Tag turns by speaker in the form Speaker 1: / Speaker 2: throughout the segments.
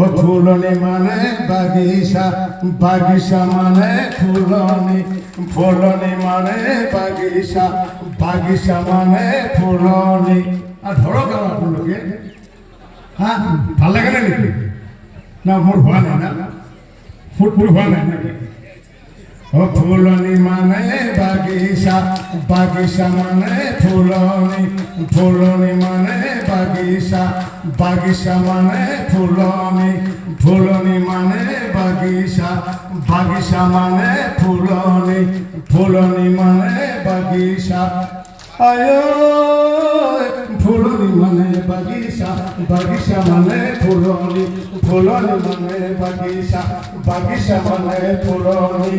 Speaker 1: ও ফুলনি মানে বাগিচা, বাগিচা মানে ফুলনি, ফুলনি মানে বাগিচা, বাগিচা মানে ফুলনি। আর ধরো কেন আপনাকে? হ্যাঁ, ভাল লাগে না নাকি? না মোর হওয়া নাই না, ফুটফুট হওয়া নাই নাকি? ও ফুলনি মানে বাগিচা, বাগিচা মানে ফুলনি, ফুলনি মানে বাগিচা, বাগিচা মানে ফুলনি, ফুলনি মানে বাগিচা, বাগিচা মানে ফুলনি, ফুলনি মানে বাগিচা। আয়ো ফুলনি মানে বাগিচা, বাগিচা মানে ফুলনি, ফুলনি মানে বাগিচা, বাগিচা মানে ফুলনি।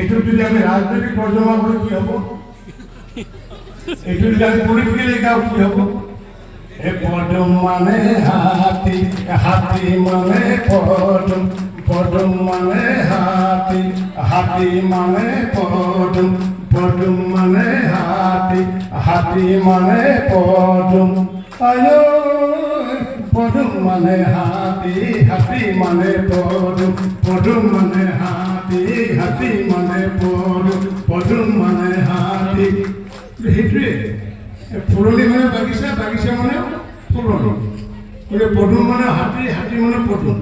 Speaker 1: একটু যদি আমি রাজনৈতিক তর্জমা করি কি হবো? একটু যদি আমি পরিপ্রেক্ষিতে লেখাও কি হবো? এ পদম মানে হাতি, হাতি মানে পদম, পদম মানে হাতি, হাতি মানে পদম, পদম মানে হাতি, হাতি মানে পদম। আয়ো পদম মানে হাতি, হাতি মানে পদম, পদম মানে হাতি, হাতি মানে পদম, পদম মানে হাতি। সেইটোৱে ফুলনি মানে বাগিচা, বাগিচা মানে ফুলনি, পদুম মানে হাতী, হাতী মানে পদুম।